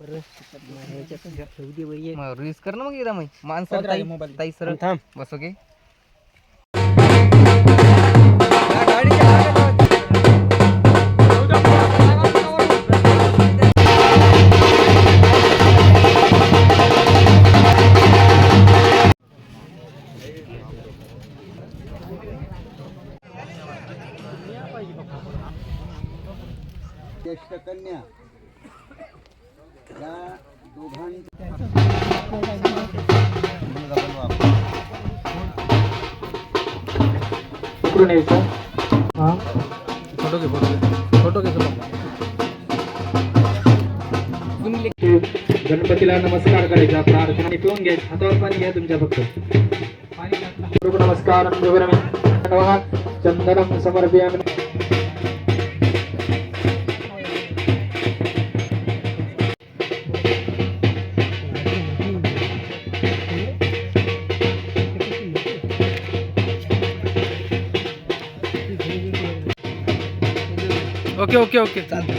Reels कर ना मग एकदा मग माणसं ताई सरळ थांब बस ओके. ज्येष्ठ कन्या या दोघांच्या गणपतीला नमस्कार करायचा, प्रार्थना पिऊन घ्या, हातावर पाणी घ्या तुमच्या फक्त. नमस्कार चंदनम समर्पयामि. ओके ओके ओके चालतं.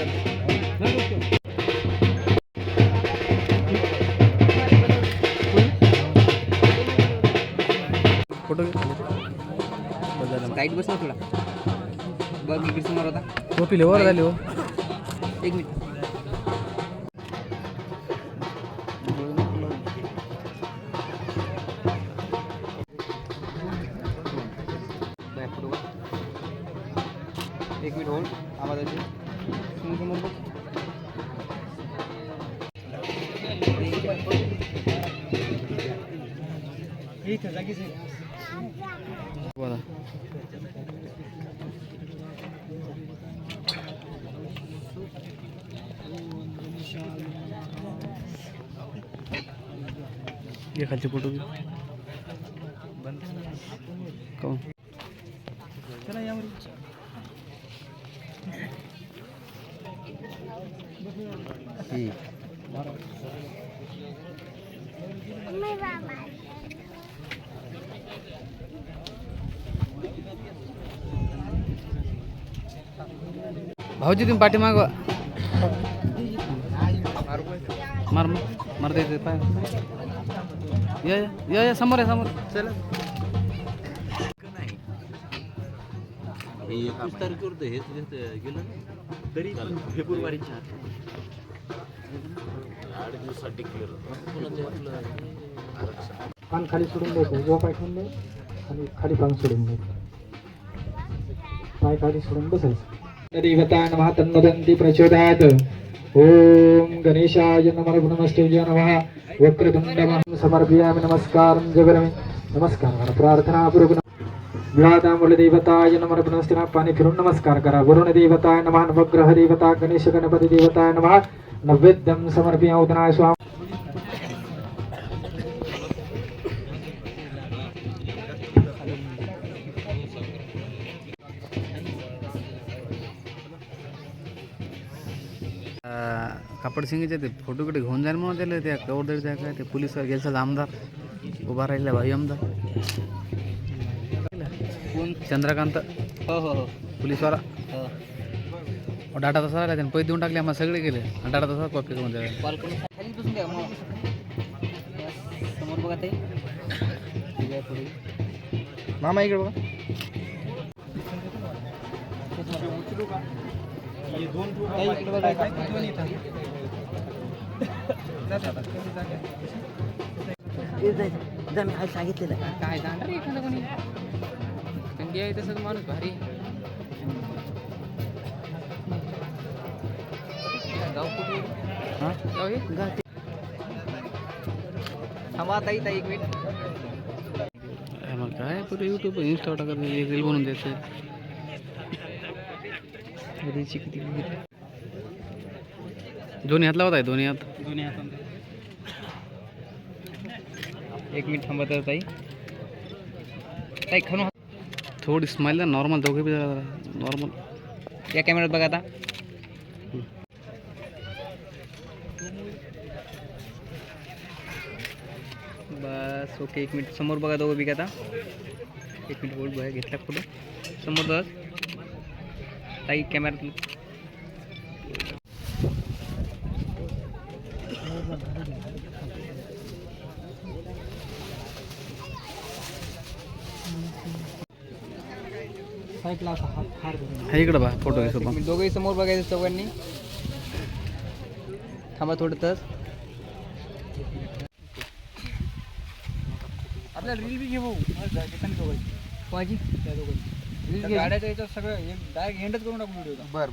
फोटो टाईट बस ना थोडा बघ इकडे समोर होता टोपी लेवर झाली हो. एक मिनिट एक मिनिट होल्ड आवाजाची समोर बघ. बोला ये खालचे फोटो बंद काऊन चला यावर भाऊजी तुम्ही पाठीमाग मार मार द्यायचं पाय. या समोर आहे समोर. चला तारखेवर हेच गेलं तरी फेब्रुवारीच्या 8 दिवसात डिक्लेअर. पान खाली सोडून द्यायचं, जो पाय ठेवून द्यायचं आणि खाली पान सोडून द्यायचं, पाय खाली सोडून बसायचं. देवता नमः तन्मदन्ति प्रचोदयात्. ओम गणेशाय नमः नमस्तेय नमः वक्रतुंड समर्पयामि. नमस्कारं जगरमि नमस्कार प्रार्थना पूर्वक. विवादामुळे देवताय नमः नमस्ते. पाणी फिरून नमस्कार करा. वरुण देवताय नमः. नवग्रह देवता गणेश गणपती देवताय नमः. नैवेद्यं समर्पयामि उदनाय स्वाहा. कापड सिंगीचे ते फोटोकडे घेऊन जाईल म्हणून त्याला त्या कवडच्या काय ते पोलीसवर गेलचा आमदार उभा राहिला भाई आमदार कोण चंद्रकांत. हो हो हो पोलीसवाला. डाटा तसा राहिला त्याने पैसे देऊन टाकले आम्हाला सगळे गेले डाटा तसा कॉपी करून द्या. कॉल करून खाली बसून द्या मग समोर बघा ते मामा इकडे बघा. मी सांगितलेलं काय जाणार एखादा कोणी थंडी आहे तसंच माणूस भारी. गाव कुठे हां गाव हे गाव थांबा ताई ताई एक मिनिट. मग काय पुढे यूट्यूब इंस्टा टाकत एक रील बनवून द्यायचं. दोन्ही हात लावत आहे दोन्ही हात एक मिनिट थांबा तर ताई ताई खणू थोडी स्माईल ना नॉर्मल दोघे बी नॉर्मल. या कॅमेऱ्यात बघा आता. बस ओके. एक मिनिट समोर बघा दोघं बी आता. एक मिनिट होल्ड बघा घेतला फोटो समोर बघ ताई कॅमेऱ्यात. साईडला असा हार धरून. हा इकडं बा फोटो घे शुभम. दोघंही समोर बघायचं चौघांनी. थांबा थोडं तर आपल्याला रील बी घे भाऊ. कोणाची रील गाड्याच्या याच्यात सगळं डायरेक्ट एंडच करून टाकून व्हिडिओ. बरं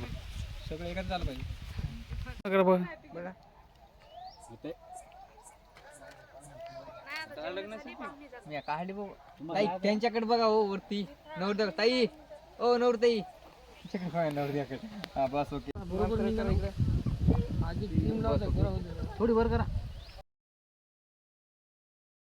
सगळं एकच झालं पाहिजे. इकडं बघ. बघा मी काढली भाऊ. ताई त्यांच्याकडे बघा हो वरती नवरदेव. ताई ओ नवरताई नवरदेवाकडे. हा बस ओके. बरोबर थोडी वर करा.